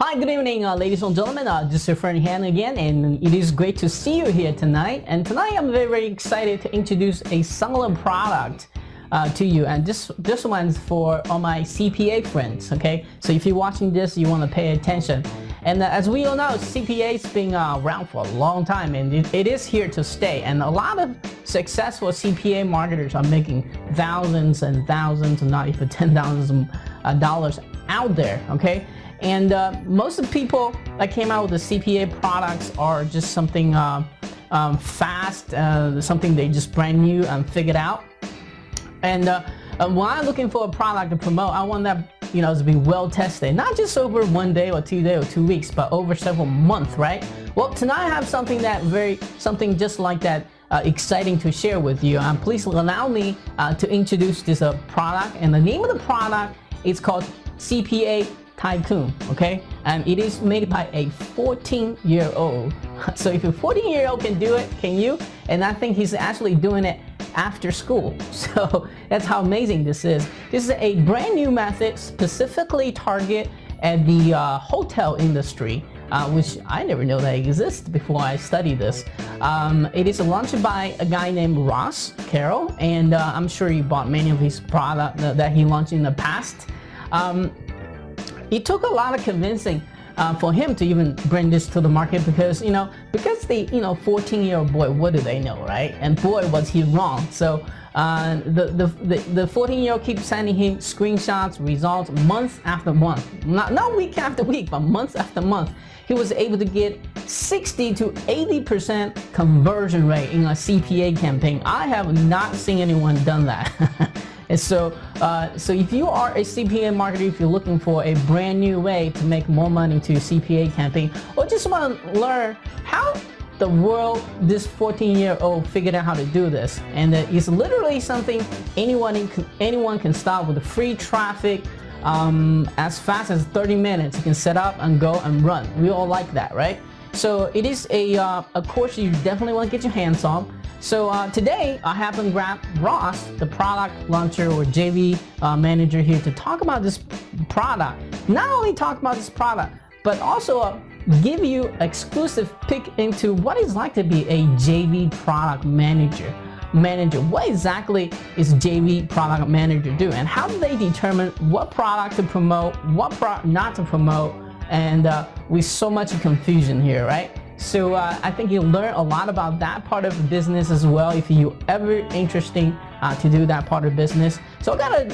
Hi, good evening, ladies and gentlemen. This is your friend Han again, and it is great to see you here tonight. And tonight, I'm very excited to introduce a similar product to you. And this one's for all my CPA friends. Okay, so if you're watching this, you want to pay attention. And as we all know, CPA's been around for a long time, and it is here to stay. And a lot of successful CPA marketers are making thousands and thousands, not even $10,000 out there. Okay. And most of the people that came out with the CPA products are just something fast, something they just brand new and figured out. And when I'm looking for a product to promote, I want that to be well tested, not just over 1 day or 2 days or 2 weeks, but over several months, right? Well, tonight I have something just like that exciting to share with you. Please allow me to introduce this product, and the name of the product is called CPA Tycoon, okay? And it is made by a 14-year-old. So if a 14-year-old can do it, can you? And I think he's actually doing it after school. So that's how amazing this is. This is a brand new method specifically targeted at the hotel industry, which I never know that exists before I studied this. It is launched by a guy named Carrel, and I'm sure you bought many of his products that he launched in the past. It took a lot of convincing for him to even bring this to the market because the 14-year-old boy, what do they know, right? And boy, was he wrong. So the 14-year-old keeps sending him screenshots, results, month after month, not week after week, but month after month. He was able to get 60 to 80% conversion rate in a CPA campaign. I have not seen anyone done that. And so if you are a CPA marketer, if you're looking for a brand new way to make more money to a CPA campaign, or just want to learn how the world this 14-year-old figured out how to do this, and it's literally something anyone can start with free traffic as fast as 30 minutes. You can set up and go and run. We all like that, right? So it is a course you definitely want to get your hands on. So today I happen to grab Ross, the product launcher or JV manager here, to talk about this product. Not only talk about this product, but also give you exclusive peek into what it's like to be a JV product manager. What exactly is JV product manager do, and how do they determine what product to promote, what product not to promote, and with so much confusion here, right? So I think you'll learn a lot about that part of the business as well if you ever interested to do that part of business. So I got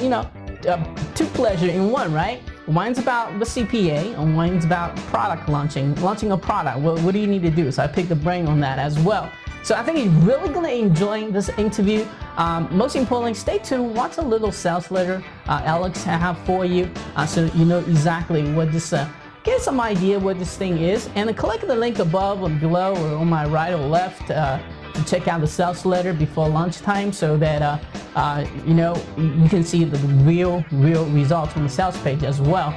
two pleasure in one, right? One's about the CPA and one's about product launching a product. What do you need to do? So I picked the brain on that as well. So I think you're really gonna enjoy this interview. Most importantly, stay tuned, watch a little sales letter Alex have for you, so you know exactly what this get some idea what this thing is, and click the link above or below or on my right or left to check out the sales letter before lunchtime, so that you can see the real results from the sales page as well.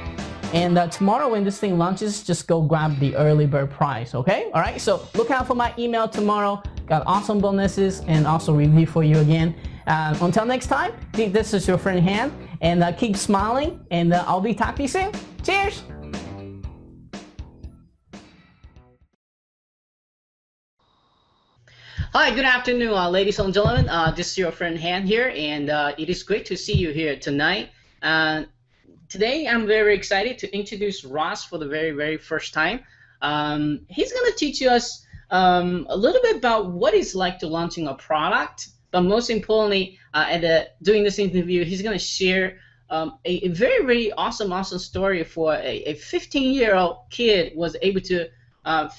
And tomorrow when this thing launches, just go grab the early bird prize, okay? All right, so look out for my email tomorrow. Got awesome bonuses and also review for you again. Until next time, this is your friend Han, and keep smiling, and I'll be talking to you soon. Cheers! Hi, good afternoon, ladies and gentlemen. This is your friend Han here, and it is great to see you here tonight. Today, I'm very excited to introduce Ross for the very first time. He's going to teach us a little bit about what it's like to launching a product, but most importantly, during this interview, he's going to share a very awesome story for a 15-year-old kid was able to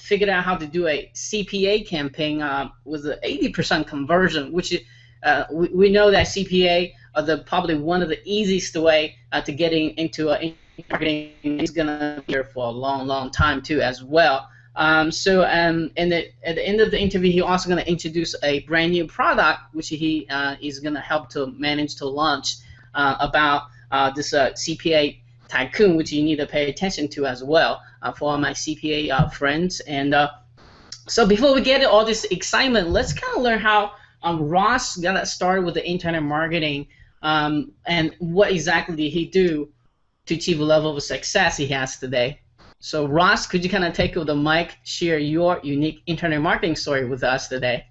figured out how to do a CPA campaign with an 80% conversion, which we know that CPA are probably one of the easiest way to getting into marketing. Is gonna be here for a long time too as well. At the end of the interview, he's also gonna introduce a brand new product which he is gonna help to manage to launch about this CPA Tycoon, which you need to pay attention to as well for all my CPA friends. And so before we get all this excitement, let's kind of learn how Ross got started with the internet marketing and what exactly did he do to achieve a level of success he has today. So Ross, could you kind of take over the mic, share your unique internet marketing story with us today?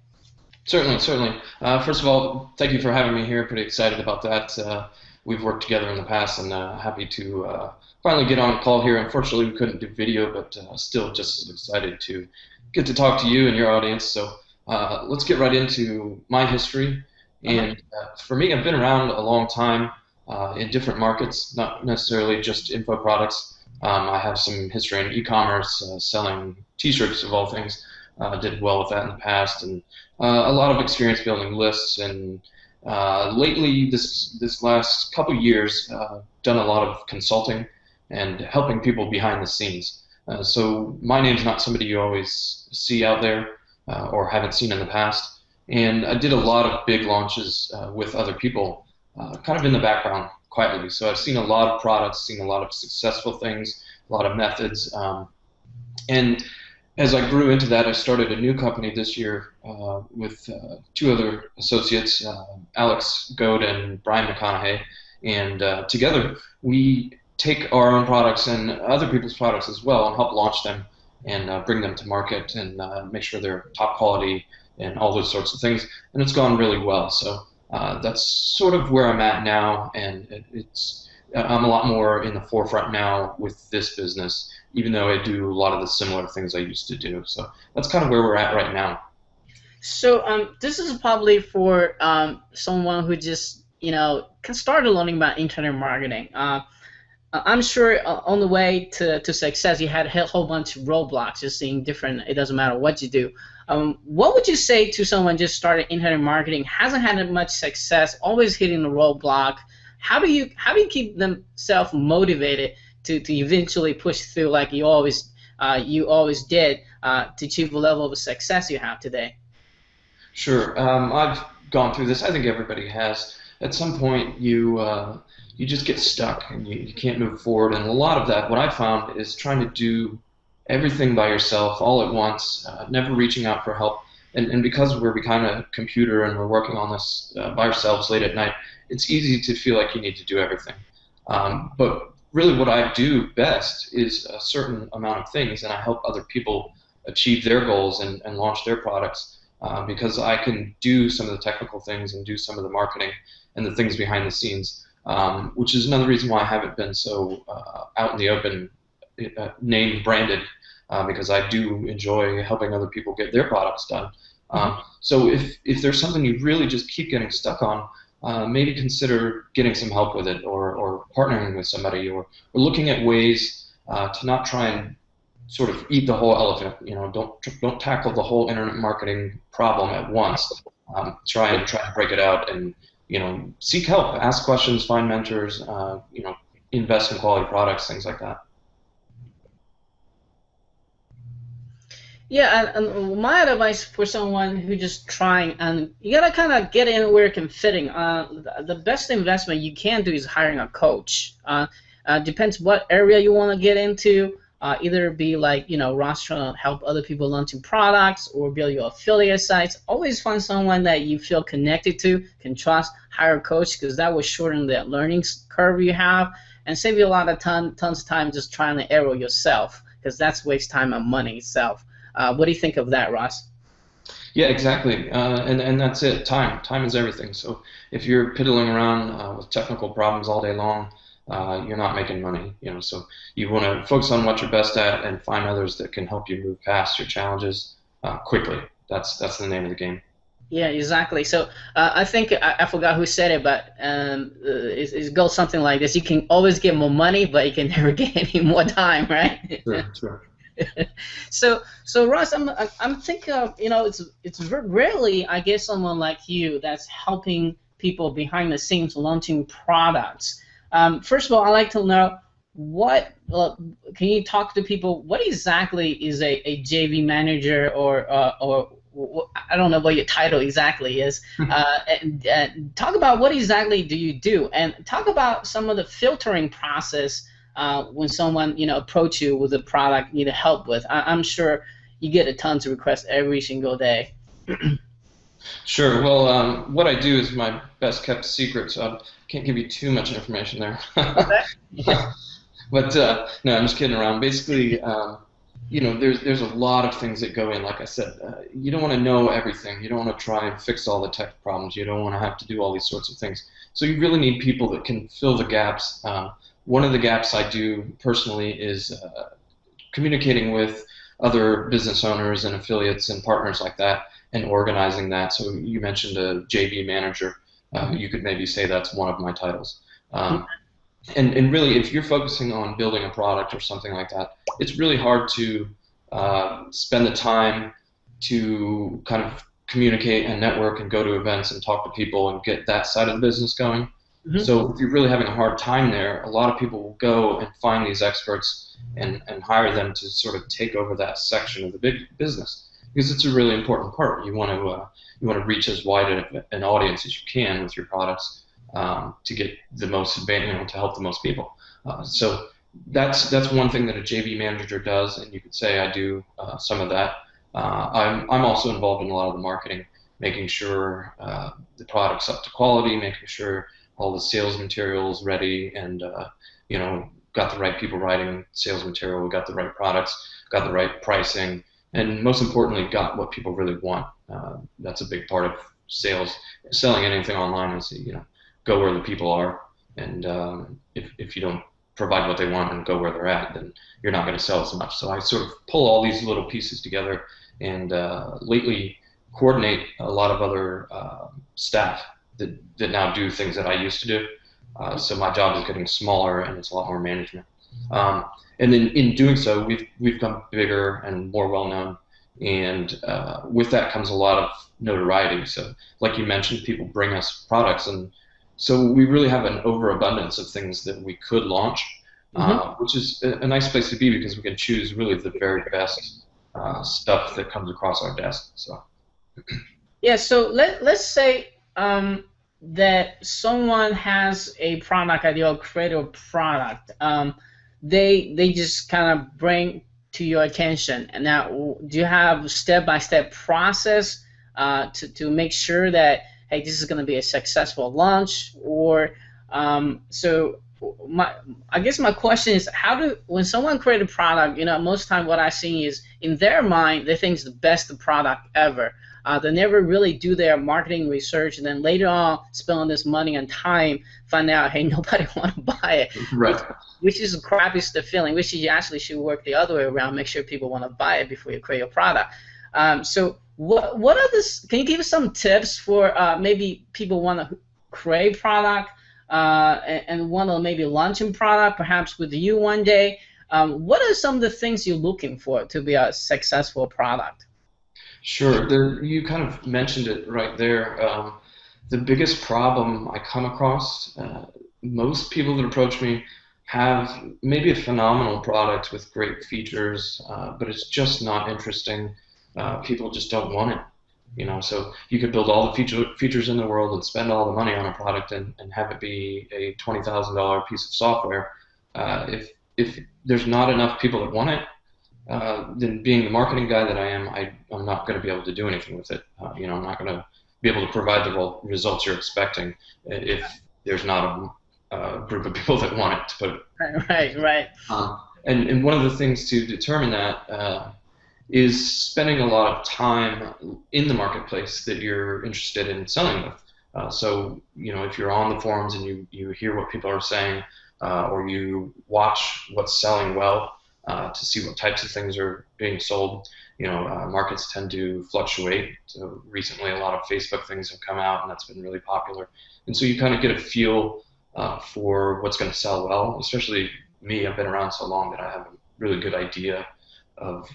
Certainly, certainly. First of all, thank you for having me here. Pretty excited about that. We've worked together in the past, and happy to finally get on a call here. Unfortunately, we couldn't do video, but still just as excited to get to talk to you and your audience. So let's get right into my history. And for me, I've been around a long time in different markets, not necessarily just info products. I have some history in e-commerce, selling T-shirts of all things. Did well with that in the past, and a lot of experience building lists. And lately, this last couple years, done a lot of consulting and helping people behind the scenes. So my name's not somebody you always see out there or haven't seen in the past. And I did a lot of big launches with other people, kind of in the background quietly. So I've seen a lot of products, seen a lot of successful things, a lot of methods, and as I grew into that, I started a new company this year with two other associates, Alex Goad and Brian McConaughey, and together we take our own products and other people's products as well and help launch them and bring them to market and make sure they're top quality and all those sorts of things. And it's gone really well. So that's sort of where I'm at now, and I'm a lot more in the forefront now with this business, even though I do a lot of the similar things I used to do. So that's kind of where we're at right now. So this is probably for someone who just can start learning about internet marketing. I'm sure on the way to success, you had a whole bunch of roadblocks, just seeing different. It doesn't matter what you do. What would you say to someone just started internet marketing, hasn't had much success, always hitting the roadblock? How do you keep themselves motivated to eventually push through like you always did to achieve the level of success you have today? Sure. I've gone through this. I think everybody has. At some point, you just get stuck and you can't move forward. And a lot of that, what I found, is trying to do everything by yourself all at once, never reaching out for help. And because we're behind a computer and we're working on this by ourselves late at night, it's easy to feel like you need to do everything. But really what I do best is a certain amount of things, and I help other people achieve their goals and launch their products because I can do some of the technical things and do some of the marketing and the things behind the scenes, which is another reason why I haven't been so out in the open, name branded, because I do enjoy helping other people get their products done. So if there's something you really just keep getting stuck on, maybe consider getting some help with it, or partnering with somebody, or looking at ways to not try and sort of eat the whole elephant. Don't tackle the whole internet marketing problem at once. Try and break it out, and seek help, ask questions, find mentors, invest in quality products, things like that. Yeah, and my advice for someone who just trying, and you gotta kind of get in where it can fitting. The best investment you can do is hiring a coach. Depends what area you want to get into. Either be like Ross trying to help other people launching products, or build your affiliate sites. Always find someone that you feel connected to, can trust. Hire a coach, because that will shorten the learning curve you have and save you a lot of tons of time just trying to arrow yourself, because that's waste time and money itself. What do you think of that, Ross? Yeah, exactly, and that's it. Time is everything. So if you're piddling around with technical problems all day long, you're not making money. So you want to focus on what you're best at and find others that can help you move past your challenges quickly. That's the name of the game. Yeah, exactly. So I think I forgot who said it, but it goes something like this: you can always get more money, but you can never get any more time, right? Sure. So Ross, I'm thinking of, it's rarely I get someone like you that's helping people behind the scenes launching products. First of all, I'd like to know what can you talk to people? What exactly is a JV manager, or I don't know what your title exactly is. And talk about what exactly do you do, and talk about some of the filtering process. When someone approach you with a product you need help with. I'm sure you get a tons of requests every single day. Sure. Well, what I do is my best kept secret, so I can't give you too much information there. Okay. But no, I'm just kidding around. Basically, there's a lot of things that go in. Like I said, you don't want to know everything. You don't want to try and fix all the tech problems. You don't want to have to do all these sorts of things. So you really need people that can fill the gaps. One of the gaps I do personally is communicating with other business owners and affiliates and partners like that and organizing that. So you mentioned a JV manager. You could maybe say that's one of my titles. And really, if you're focusing on building a product or something like that, it's really hard to spend the time to kind of communicate and network and go to events and talk to people and get that side of the business going. So if you're really having a hard time there, a lot of people will go and find these experts and hire them to sort of take over that section of the big business, because it's a really important part. You want to reach as wide an audience as you can with your products to get the most advantage, to help the most people. So that's one thing that a JV manager does, and you could say I do some of that. I'm also involved in a lot of the marketing, making sure the product's up to quality, making sure all the sales materials ready, and got the right people writing sales material, we got the right products, got the right pricing, and most importantly, got what people really want. That's a big part of sales. Selling anything online is, go where the people are, and if you don't provide what they want and go where they're at, then you're not going to sell as much. So I sort of pull all these little pieces together and lately coordinate a lot of other staff that now do things that I used to do. So my job is getting smaller and it's a lot more management. And then in doing so, we've become bigger and more well-known, and with that comes a lot of notoriety. So like you mentioned, people bring us products, and so we really have an overabundance of things that we could launch, which is a nice place to be because we can choose really the very best stuff that comes across our desk. So yeah, so let's say that someone has a product idea or create a product. They just kind of bring to your attention. And now, do you have step-by-step process to make sure that, hey, this is going to be a successful launch? Or I guess my question is, when someone create a product, most of the time what I see is in their mind they think it's the best product ever. They never really do their marketing research, and then later on spend all this money and time, find out, hey, nobody want to buy it. Right. Which is the crappiest feeling, which you actually should work the other way around, make sure people want to buy it before you create a product. So what are this? Can you give us some tips for maybe people want to create product and want to maybe launch a product, perhaps with you one day? What are some of the things you're looking for to be a successful product? Sure. You kind of mentioned it right there. The biggest problem I come across, most people that approach me have maybe a phenomenal product with great features, but it's just not interesting. People just don't want it. So you could build all the features in the world and spend all the money on a product and have it be a $20,000 piece of software. If there's not enough people that want it, then being the marketing guy that I am, I'm not going to be able to do anything with it. I'm not going to be able to provide the results you're expecting if there's not a group of people that want it, to put it. Right. And one of the things to determine that is spending a lot of time in the marketplace that you're interested in selling with. So if you're on the forums and you hear what people are saying, or you watch what's selling well, to see what types of things are being sold. Markets tend to fluctuate. So recently, a lot of Facebook things have come out, and that's been really popular. And so you kind of get a feel for what's going to sell well. Especially me, I've been around so long that I have a really good idea of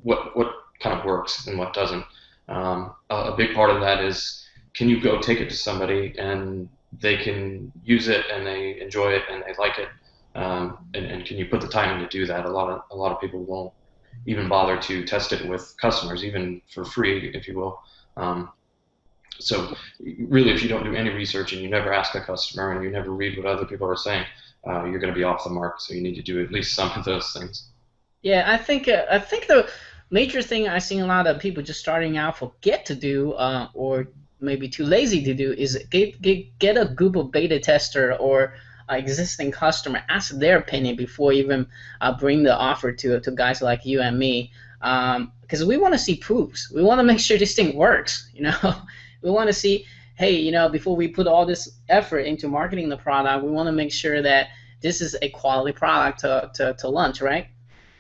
what kind of works and what doesn't. A big part of that is, can you go take it to somebody and they can use it and they enjoy it and they like it. And can you put the time in to do that? A lot of people won't even bother to test it with customers, even for free, if you will. So really, if you don't do any research and you never ask a customer and you never read what other people are saying, you're going to be off the mark. So you need to do at least some of those things. Yeah, I think the major thing I see a lot of people just starting out forget to do, or maybe too lazy to do, is get a group of beta tester or existing customer, ask their opinion before even bring the offer to guys like you and me. Because we want to see proofs. We want to make sure this thing works. We want to see, hey, before we put all this effort into marketing the product, we want to make sure that this is a quality product to launch, right?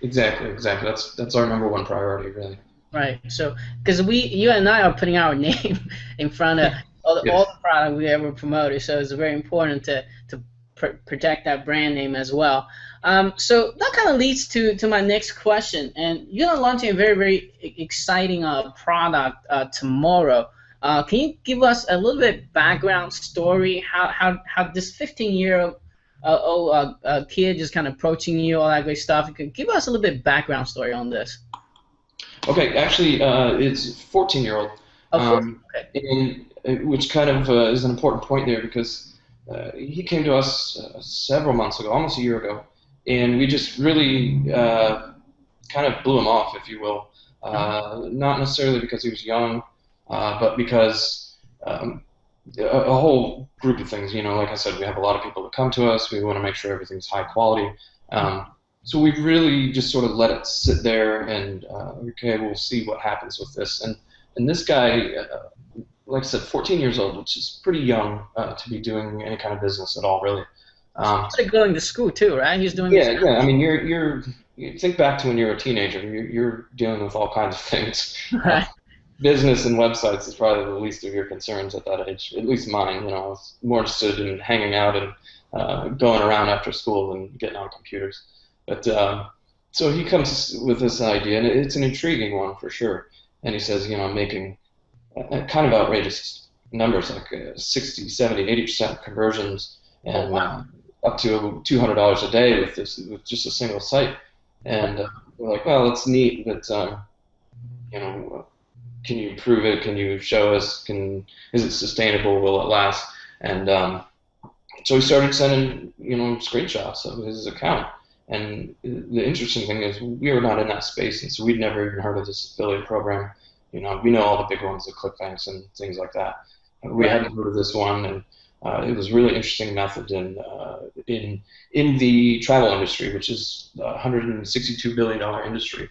Exactly. That's our number one priority, really. Right. So, because you and I are putting our name in front of all Yes. the product we ever promoted, so it's very important to protect that brand name as well. So that kind of leads to my next question, and you're gonna launch a very very exciting product tomorrow. Can you give us a little bit background story how this 15-year old kid just kind of approaching you, all that great stuff? You could give us a little bit background story on this. Okay, actually, it's 14-year-old, Of course. Okay. and which kind of is an important point there because he came to us several months ago, almost a year ago, and we just really kind of blew him off, if you will. Not necessarily because he was young, but because a whole group of things. Like I said, we have a lot of people that come to us. We want to make sure everything's high quality. So we really just sort of let it sit there and, okay, we'll see what happens with this. And this guy, like I said, 14 years old, which is pretty young to be doing any kind of business at all, really. He's going to school too, right? He's doing Yeah, yeah. I mean, you think back to when you're a teenager. You're dealing with all kinds of things. Right. Business and websites is probably the least of your concerns at that age, at least mine. I was more interested in hanging out and going around after school than getting on computers. But so he comes with this idea, and it's an intriguing one for sure. And he says, I'm making kind of outrageous numbers, like 60, 70, 80% conversions, and wow. up to $200 a day with just a single site. And we're like, well, it's neat, but can you prove it? Can you show us? Is it sustainable? Will it last? And so he started sending screenshots of his account. And the interesting thing is we were not in that space, and so we'd never even heard of this affiliate program. We know all the big ones, the ClickBanks and things like that. We hadn't heard of this one, and it was a really interesting method in the travel industry, which is a $162 billion industry.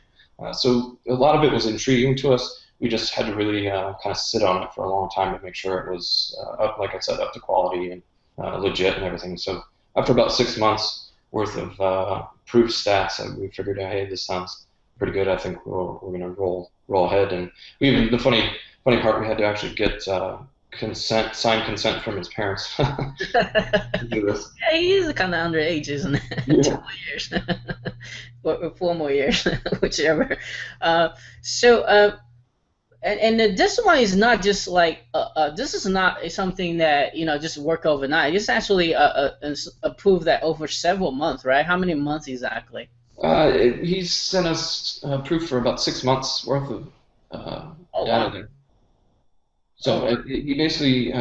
So a lot of it was intriguing to us. We just had to really kind of sit on it for a long time to make sure it was, like I said, up to quality and legit and everything. So after about 6 months worth of proof stats, we figured, hey, this sounds pretty good. I think we're going to roll ahead. And the funny part, we had to actually get signed consent from his parents to do this. Yeah, he's kind of underage, isn't it? Yeah. 2 more years, or 4 more years, whichever. So. And this one is not just like this is not something that just work overnight. It's actually a proof that over several months, right? How many months exactly? He's sent us proof for about 6 months worth of data there. So you basically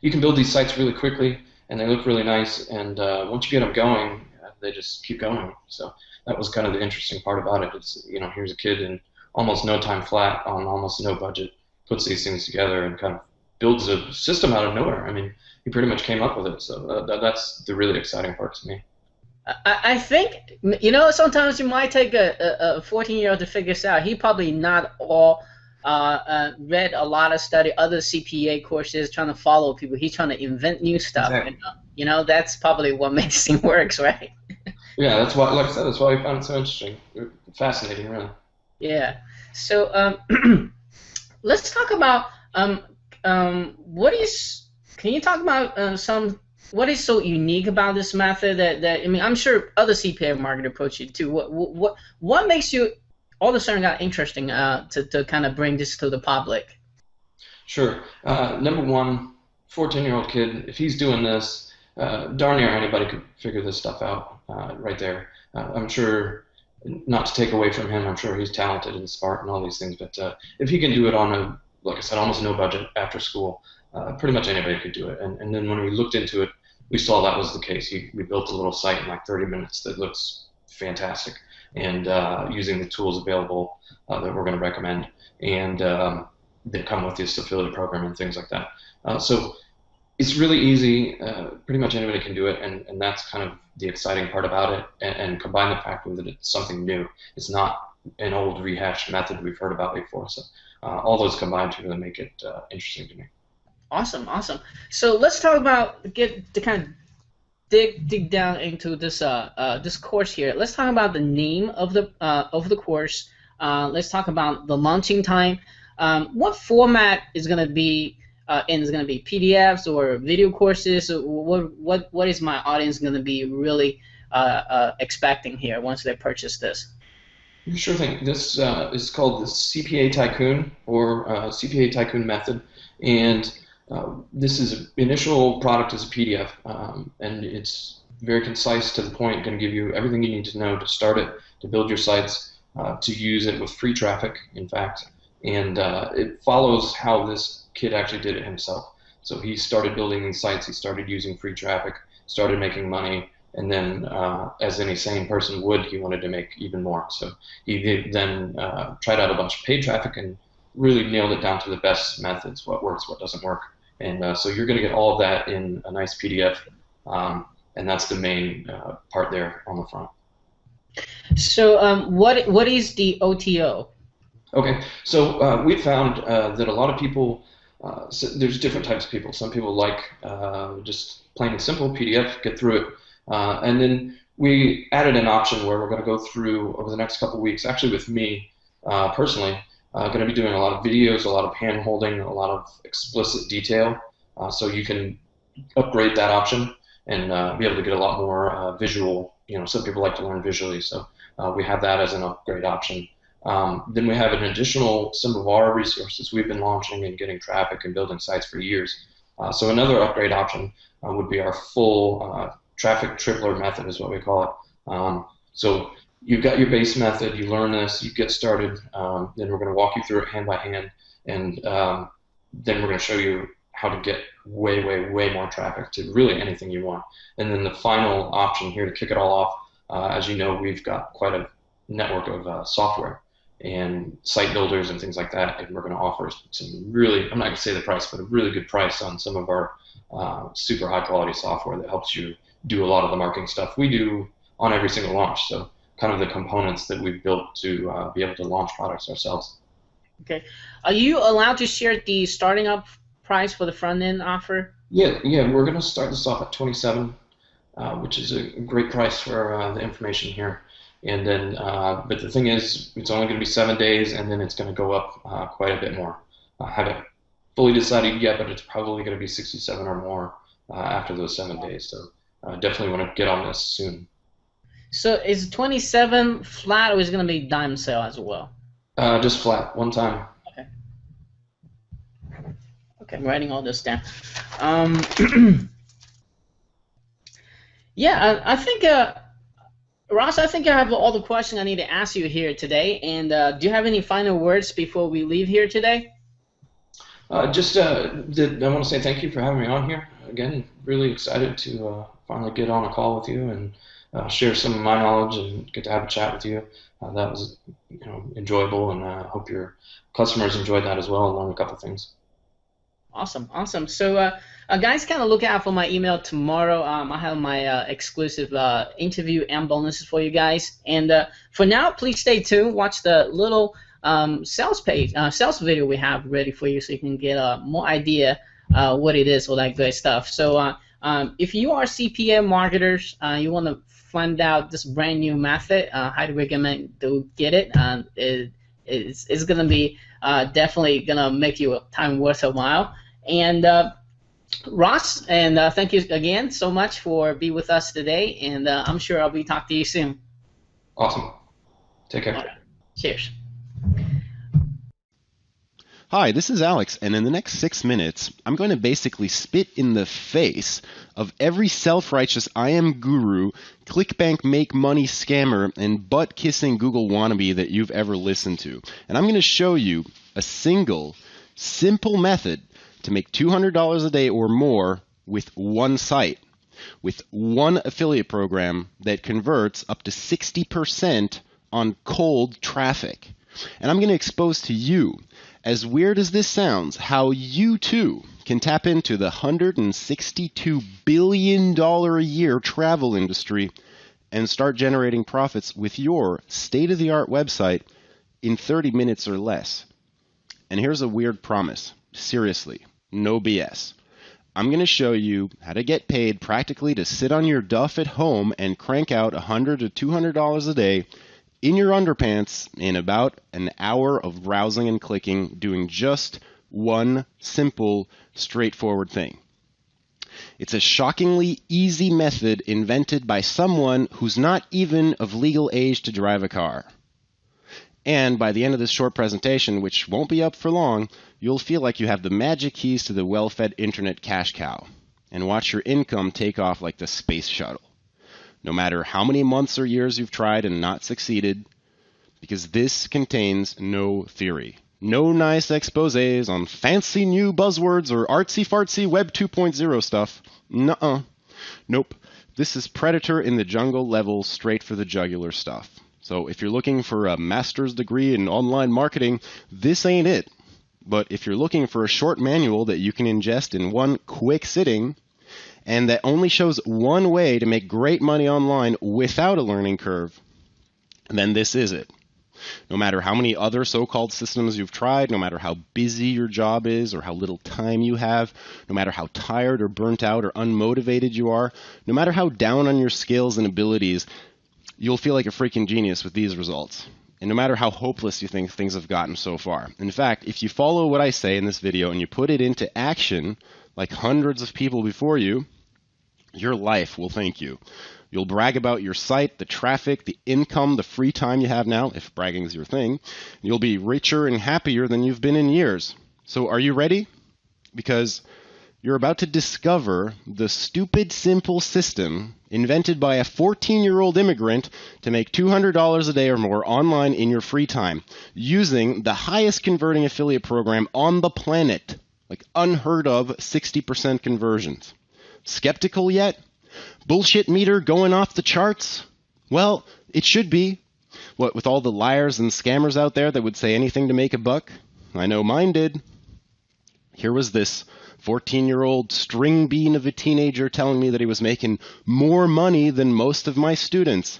you can build these sites really quickly, and they look really nice. And once you get them going, they just keep going. So that was kind of the interesting part about it. It's here's a kid in almost no time flat on almost no budget, puts these things together and kind of builds a system out of nowhere. I mean, he pretty much came up with it. So that's the really exciting part to me. I think sometimes you might take a 14-year-old to figure this out. He probably not all read a lot of study, other CPA courses, trying to follow people. He's trying to invent new stuff. Exactly. That's probably what makes him works, right? Yeah, that's why, like I said, that's why I found it so interesting, fascinating, really. Yeah. So let's talk about can you talk about what is so unique about this method that I mean, I'm sure other CPA market approach it too. What makes you all of a sudden got interesting to kind of bring this to the public? Sure. Number one, 14-year-old kid, if he's doing this, darn near anybody could figure this stuff out right there. I'm sure. Not to take away from him, I'm sure he's talented and smart and all these things, but if he can do it on like I said, almost no budget after school, pretty much anybody could do it. And then when we looked into it, we saw that was the case. We built a little site in like 30 minutes that looks fantastic, and using the tools available that we're going to recommend, and they come with this affiliate program and things like that. So It's really easy. Pretty much anybody can do it, and that's kind of the exciting part about it. And combine the fact with it, it's something new. It's not an old rehashed method we've heard about before. So all those combined to really make it interesting to me. Awesome, awesome. So let's talk about get to kind of dig down into this this course here. Let's talk about the name of the course. Let's talk about the launching time. What format is going to be in? Is going to be PDFs or video courses? What is my audience going to be really expecting here once they purchase this? Sure thing. This is called the CPA Tycoon or CPA Tycoon method, and this is initial product is a PDF, and it's very concise to the point. Going to give you everything you need to know to start it, to build your sites, to use it with free traffic, in fact, and it follows how this kid actually did it himself. So he started building these sites, he started using free traffic, started making money, and then as any sane person would, he wanted to make even more. So he then tried out a bunch of paid traffic and really nailed it down to the best methods, what works, what doesn't work. And so you're going to get all of that in a nice PDF, and that's the main part there on the front. So what is the OTO? Okay, so we found that a lot of people, so there's different types of people. Some people like just plain and simple PDF, get through it. And then we added an option where we're going to go through over the next couple of weeks, actually with me personally, going to be doing a lot of videos, a lot of hand holding, a lot of explicit detail, so you can upgrade that option and be able to get a lot more visual. You know, some people like to learn visually, so we have that as an upgrade option. Then we have an additional, some of our resources we've been launching and getting traffic and building sites for years. So another upgrade option would be our full traffic tripler method is what we call it. So you've got your base method, you learn this, you get started, then we're going to walk you through it hand by hand, and then we're going to show you how to get way, way, way more traffic to really anything you want. And then the final option here to kick it all off, as you know, we've got quite a network of software and site builders and things like that, and we're going to offer some really, I'm not going to say the price, but a really good price on some of our super high quality software that helps you do a lot of the marketing stuff we do on every single launch. So kind of the components that we've built to be able to launch products ourselves. Okay. Are you allowed to share the starting up price for the front end offer? Yeah, we're going to start this off at $27, which is a great price for the information here. And then, but the thing is, it's only going to be 7 days, and then it's going to go up quite a bit more. I haven't fully decided yet, but it's probably going to be 67 or more after those 7 days. So definitely want to get on this soon. So is 27 flat, or is it going to be dime sale as well? Just flat, one time. Okay. Okay, I'm writing all this down. Yeah, I think, Ross, I think I have all the questions I need to ask you here today. And do you have any final words before we leave here today? I want to say thank you for having me on here. Again, really excited to finally get on a call with you and share some of my knowledge and get to have a chat with you. That was enjoyable, and I hope your customers enjoyed that as well and learned a couple things. Awesome, awesome. So, guys, kind of look out for my email tomorrow. I have my exclusive interview and bonuses for you guys. And for now, please stay tuned. Watch the little sales video we have ready for you, so you can get more idea what it is, all that good stuff. So, if you are CPA marketers, you want to find out this brand new method, highly recommend to get it. It's going to be definitely going to make your time worth a while. And Ross, and thank you again so much for being with us today, and I'm sure I'll be talking to you soon. Awesome. Take care. All right. Cheers. Hi, this is Alex, and in the next 6 minutes, I'm going to basically spit in the face of every self-righteous I am guru, clickbank make money scammer, and butt-kissing Google wannabe that you've ever listened to. And I'm going to show you a single, simple method to make $200 a day or more with one site, with one affiliate program that converts up to 60% on cold traffic. And I'm going to expose to you, as weird as this sounds, how you too can tap into the $162 billion a year travel industry and start generating profits with your state-of-the-art website in 30 minutes or less. And here's a weird promise. Seriously, no BS. I'm going to show you how to get paid practically to sit on your duff at home and crank out $100 to $200 a day in your underpants in about an hour of browsing and clicking, doing just one simple, straightforward thing. It's a shockingly easy method invented by someone who's not even of legal age to drive a car. And by the end of this short presentation, which won't be up for long, you'll feel like you have the magic keys to the well-fed internet cash cow and watch your income take off like the space shuttle. No matter how many months or years you've tried and not succeeded, because this contains no theory. No nice exposés on fancy new buzzwords or artsy-fartsy Web 2.0 stuff. Nuh-uh. Nope. This is Predator in the Jungle level, straight for the jugular stuff. So if you're looking for a master's degree in online marketing, this ain't it. But if you're looking for a short manual that you can ingest in one quick sitting, and that only shows one way to make great money online without a learning curve, then this is it. No matter how many other so-called systems you've tried, no matter how busy your job is or how little time you have, no matter how tired or burnt out or unmotivated you are, no matter how down on your skills and abilities, you'll feel like a freaking genius with these results. And no matter how hopeless you think things have gotten so far. In fact, if you follow what I say in this video and you put it into action, like hundreds of people before you, your life will thank you. You'll brag about your site, the traffic, the income, the free time you have now, if bragging is your thing. You'll be richer and happier than you've been in years. So are you ready? Because you're about to discover the stupid, simple system invented by a 14-year-old immigrant to make $200 a day or more online in your free time, using the highest converting affiliate program on the planet, like unheard of 60% conversions. Skeptical yet? Bullshit meter going off the charts? Well, it should be. What, with all the liars and scammers out there that would say anything to make a buck? I know mine did. Here was this 14-year-old string bean of a teenager telling me that he was making more money than most of my students.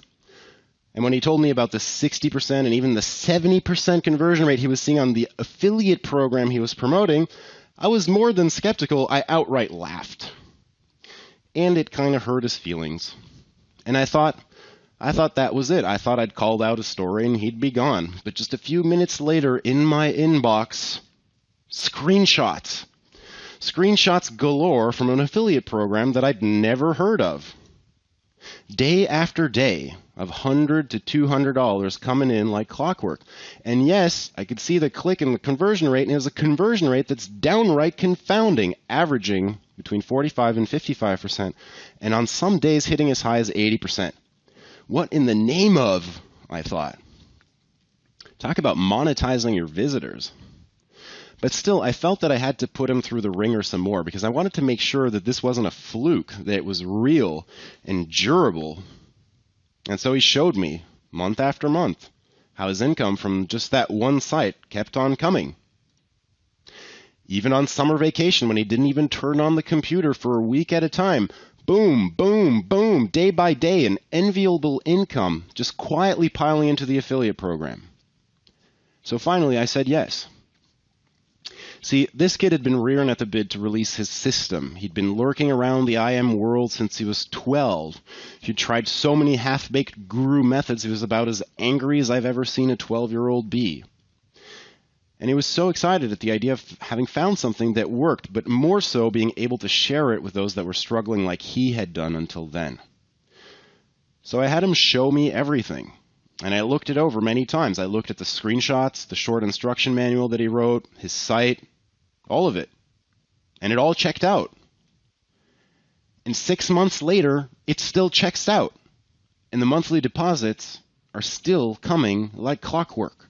And when he told me about the 60% and even the 70% conversion rate he was seeing on the affiliate program he was promoting, I was more than skeptical. I outright laughed. And it kind of hurt his feelings. And I thought that was it. I thought I'd called out a story and he'd be gone. But just a few minutes later, in my inbox, screenshots. Screenshots galore from an affiliate program that I'd never heard of. Day after day of $100 to $200 coming in like clockwork. And yes, I could see the click and the conversion rate, and it was a conversion rate that's downright confounding, averaging between 45 and 55%, and on some days hitting as high as 80%. What in the name of, I thought. Talk about monetizing your visitors. But still, I felt that I had to put him through the ringer some more because I wanted to make sure that this wasn't a fluke, that it was real and durable. And so he showed me, month after month, how his income from just that one site kept on coming. Even on summer vacation, when he didn't even turn on the computer for a week at a time, boom, boom, boom, day by day, an enviable income just quietly piling into the affiliate program. So finally, I said yes. See, this kid had been rearing at the bid to release his system. He'd been lurking around the IM world since he was 12. He'd tried so many half-baked guru methods, he was about as angry as I've ever seen a 12-year-old be. And he was so excited at the idea of having found something that worked, but more so being able to share it with those that were struggling like he had done until then. So I had him show me everything. And I looked it over many times. I looked at the screenshots, the short instruction manual that he wrote, his site, all of it. And it all checked out. And 6 months later, it still checks out. And the monthly deposits are still coming like clockwork.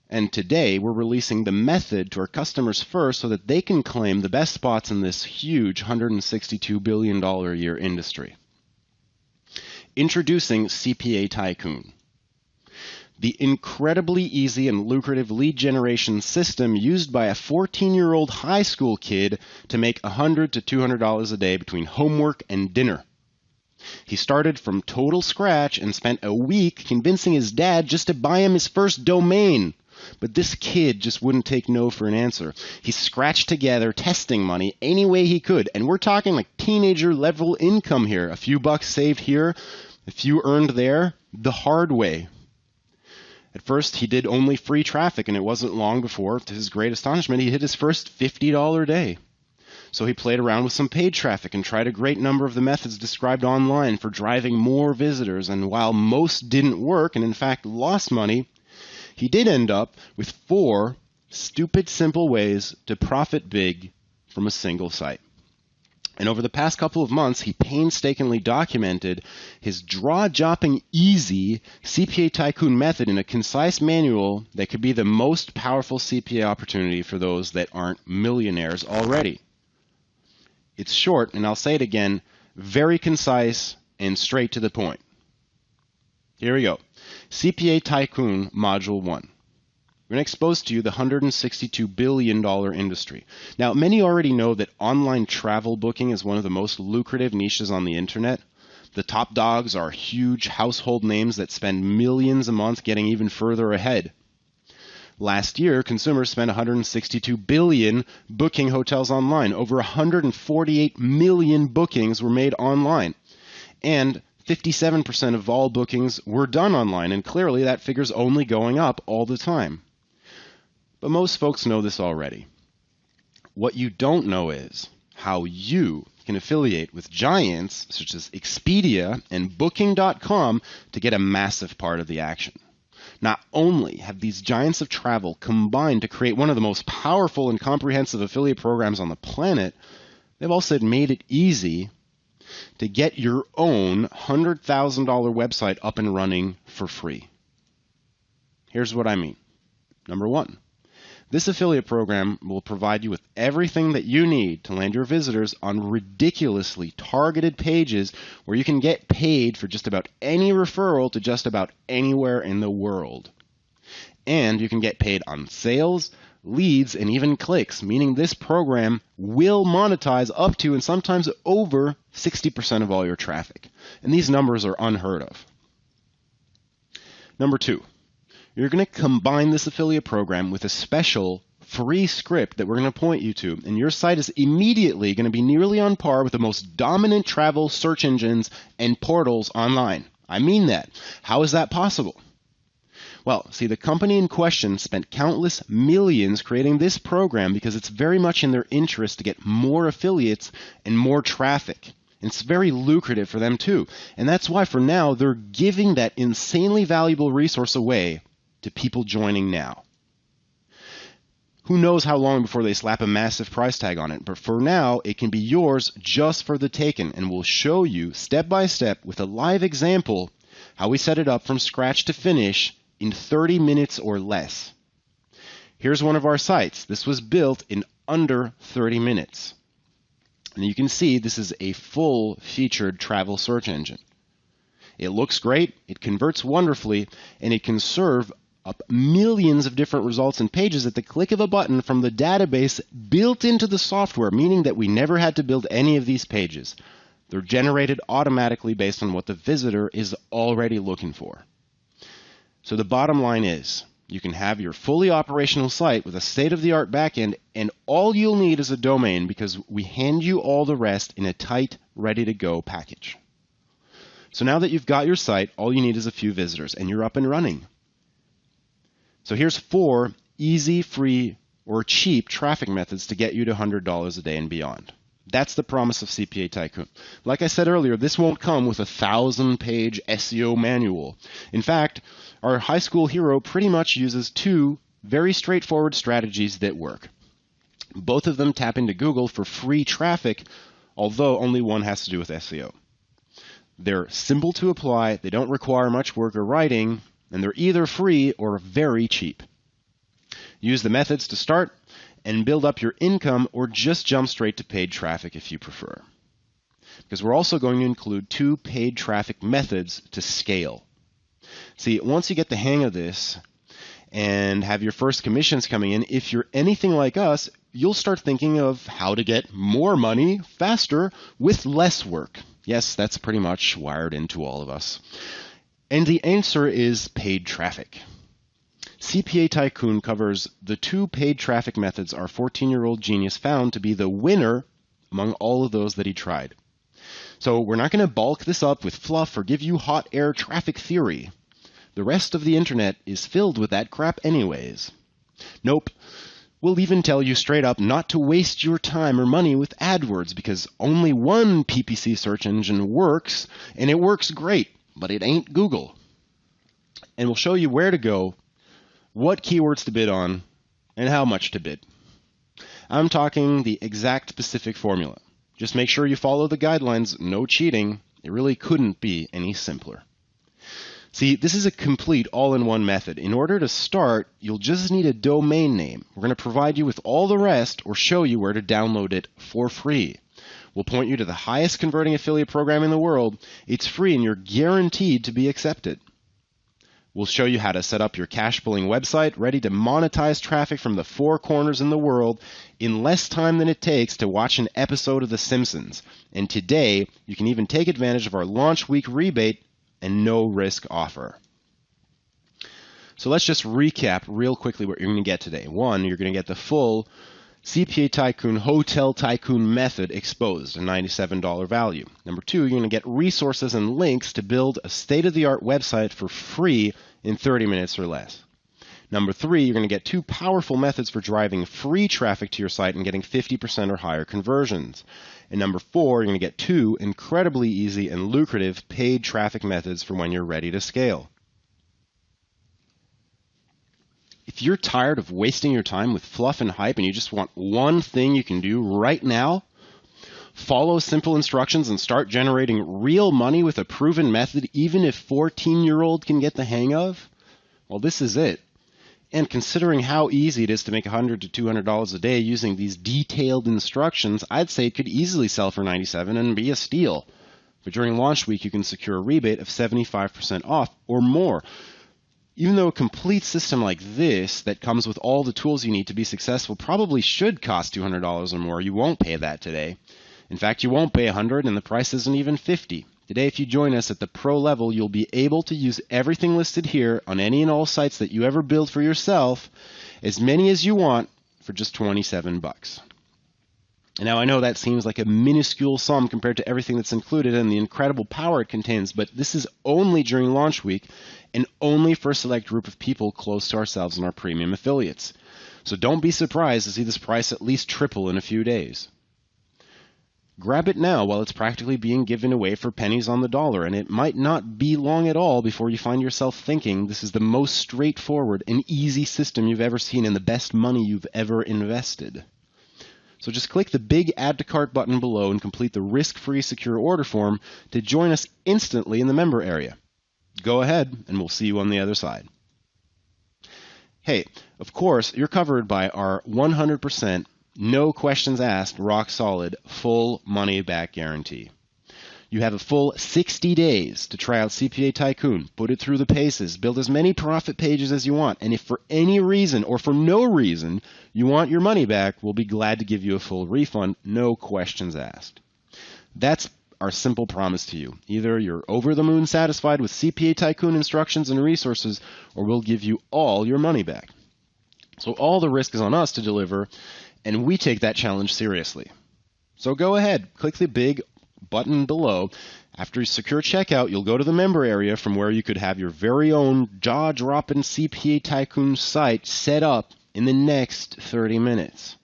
And today, we're releasing the method to our customers first so that they can claim the best spots in this huge $162 billion a year industry. Introducing CPA Tycoon. the incredibly easy and lucrative lead generation system used by a 14-year-old high school kid to make $100 to $200 a day between homework and dinner. He started from total scratch and spent a week convincing his dad just to buy him his first domain. But this kid just wouldn't take no for an answer. He scratched together testing money any way he could, and we're talking like teenager level income here. A few bucks saved here, a few earned there, the hard way. At first, he did only free traffic, and it wasn't long before, to his great astonishment, he hit his first $50 day. So he played around with some paid traffic and tried a great number of the methods described online for driving more visitors, and while most didn't work and in fact lost money, he did end up with 4 stupid simple ways to profit big from a single site. And over the past couple of months, he painstakingly documented his jaw-dropping easy CPA Tycoon method in a concise manual that could be the most powerful CPA opportunity for those that aren't millionaires already. It's short, and I'll say it again, very concise and straight to the point. Here we go. CPA Tycoon Module 1. We're going to expose to you the $162 billion industry. Now, many already know that online travel booking is one of the most lucrative niches on the internet. The top dogs are huge household names that spend millions a month getting even further ahead. Last year, consumers spent $162 billion booking hotels online. Over 148 million bookings were made online. And 57% of all bookings were done online, and clearly that figure's only going up all the time. But most folks know this already. What you don't know is how you can affiliate with giants such as Expedia and Booking.com to get a massive part of the action. Not only have these giants of travel combined to create one of the most powerful and comprehensive affiliate programs on the planet, they've also made it easy to get your own $100,000 website up and running for free. Here's what I mean. Number 1. This affiliate program will provide you with everything that you need to land your visitors on ridiculously targeted pages where you can get paid for just about any referral to just about anywhere in the world. And you can get paid on sales, leads, and even clicks, meaning this program will monetize up to and sometimes over 60% of all your traffic. And these numbers are unheard of. Number 2. You're going to combine this affiliate program with a special free script that we're going to point you to, and your site is immediately going to be nearly on par with the most dominant travel search engines and portals online. I mean that. How is that possible? Well, see, the company in question spent countless millions creating this program because it's very much in their interest to get more affiliates and more traffic. It's very lucrative for them too. And that's why for now they're giving that insanely valuable resource away to people joining now. Who knows how long before they slap a massive price tag on it, but for now it can be yours just for the taking, and we'll show you step by step with a live example how we set it up from scratch to finish in 30 minutes or less. Here's one of our sites. This was built in under 30 minutes. And you can see this is a full-featured travel search engine. It looks great, it converts wonderfully, and it can serve up millions of different results and pages at the click of a button from the database built into the software, meaning that we never had to build any of these pages. They're generated automatically based on what the visitor is already looking for. So the bottom line is, you can have your fully operational site with a state-of-the-art backend, and all you'll need is a domain because we hand you all the rest in a tight, ready-to-go package. So now that you've got your site, all you need is a few visitors, and you're up and running. So here's 4 easy, free, or cheap traffic methods to get you to $100 a day and beyond. That's the promise of CPA Tycoon. Like I said earlier, this won't come with a 1,000-page SEO manual. In fact, our high school hero pretty much uses 2 very straightforward strategies that work. Both of them tap into Google for free traffic, although only one has to do with SEO. They're simple to apply, they don't require much work or writing, and they're either free or very cheap. Use the methods to start and build up your income, or just jump straight to paid traffic if you prefer. Because we're also going to include 2 paid traffic methods to scale. See, once you get the hang of this and have your first commissions coming in, if you're anything like us, you'll start thinking of how to get more money faster with less work. Yes, that's pretty much wired into all of us. And the answer is paid traffic. CPA Tycoon covers the 2 paid traffic methods our 14-year-old genius found to be the winner among all of those that he tried. So we're not going to bulk this up with fluff or give you hot air traffic theory. The rest of the internet is filled with that crap anyways. Nope. We'll even tell you straight up not to waste your time or money with AdWords because only one PPC search engine works, and it works great, but it ain't Google. And we'll show you where to go, what keywords to bid on, and how much to bid. I'm talking the exact specific formula. Just make sure you follow the guidelines, no cheating. It really couldn't be any simpler. See, this is a complete all-in-one method. In order to start, you'll just need a domain name. We're going to provide you with all the rest or show you where to download it for free. We'll point you to the highest converting affiliate program in the world. It's free and you're guaranteed to be accepted. We'll show you how to set up your cash pulling website ready to monetize traffic from the 4 corners in the world in less time than it takes to watch an episode of The Simpsons. And today, you can even take advantage of our launch week rebate and no risk offer. So let's just recap real quickly what you're going to get today. 1, you're going to get the full CPA Tycoon Hotel Tycoon method exposed, a $97 value. Number 2, you're going to get resources and links to build a state-of-the-art website for free in 30 minutes or less. Number 3, you're going to get 2 powerful methods for driving free traffic to your site and getting 50% or higher conversions. And number 4, you're going to get 2 incredibly easy and lucrative paid traffic methods for when you're ready to scale. If you're tired of wasting your time with fluff and hype and you just want one thing you can do right now, follow simple instructions and start generating real money with a proven method even if 14-year-old can get the hang of, well, this is it. And considering how easy it is to make $100 to $200 a day using these detailed instructions, I'd say it could easily sell for $97 and be a steal. But during launch week, you can secure a rebate of 75% off or more. Even though a complete system like this that comes with all the tools you need to be successful probably should cost $200 or more, you won't pay that today. In fact, you won't pay $100 and the price isn't even $50. Today, if you join us at the pro level, you'll be able to use everything listed here on any and all sites that you ever build for yourself, as many as you want, for just $27. And now I know that seems like a minuscule sum compared to everything that's included and the incredible power it contains, but this is only during launch week and only for a select group of people close to ourselves and our premium affiliates. So don't be surprised to see this price at least triple in a few days. Grab it now while it's practically being given away for pennies on the dollar, and it might not be long at all before you find yourself thinking this is the most straightforward and easy system you've ever seen and the best money you've ever invested. So just click the big Add to Cart button below and complete the risk-free secure order form to join us instantly in the member area. Go ahead, and we'll see you on the other side. Hey, of course, you're covered by our 100%, no questions asked, rock solid, full money back guarantee. You have a full 60 days to try out CPA Tycoon, put it through the paces, build as many profit pages as you want, and if for any reason or for no reason you want your money back, we'll be glad to give you a full refund, no questions asked. That's our simple promise to you. Either you're over the moon satisfied with CPA Tycoon instructions and resources, or we'll give you all your money back. So all the risk is on us to deliver, and we take that challenge seriously. So go ahead, click the big button below. After you secure checkout, you'll go to the member area from where you could have your very own jaw-dropping CPA Tycoon site set up in the next 30 minutes.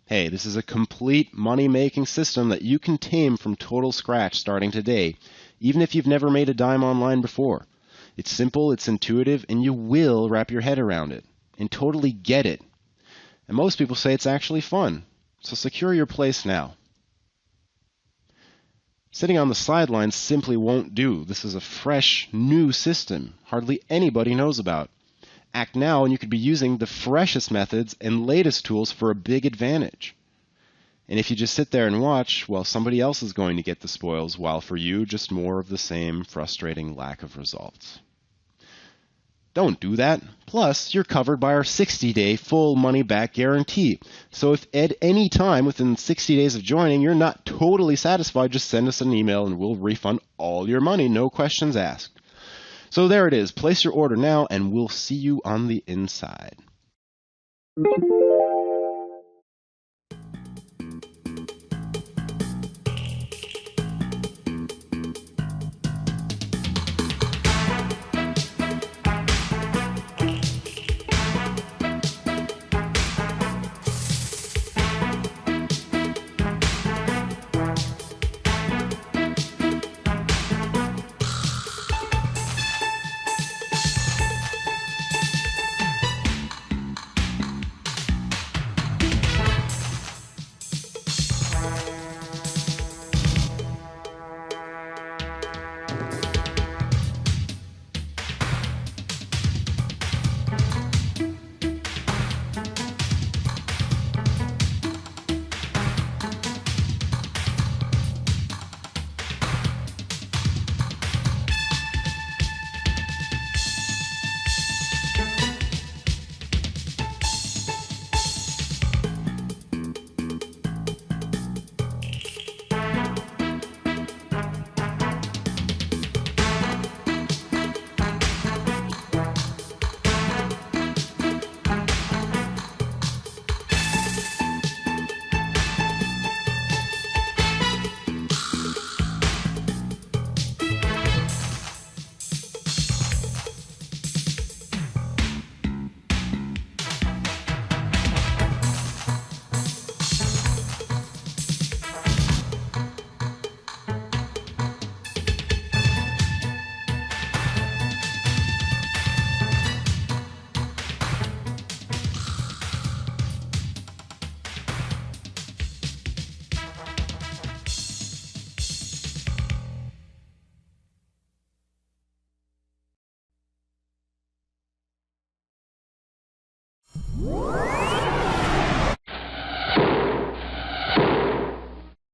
Hey, this is a complete money-making system that you can tame from total scratch starting today, even if you've never made a dime online before. It's simple, it's intuitive, and you will wrap your head around it and totally get it. And most people say it's actually fun. So secure your place now. Sitting on the sidelines simply won't do. This is a fresh, new system hardly anybody knows about. Act now and you could be using the freshest methods and latest tools for a big advantage. And if you just sit there and watch, well, somebody else is going to get the spoils, while for you, just more of the same frustrating lack of results. Don't do that. Plus, you're covered by our 60-day full money-back guarantee. So if at any time within 60 days of joining you're not totally satisfied, just send us an email and we'll refund all your money, no questions asked. So there it is. Place your order now and we'll see you on the inside.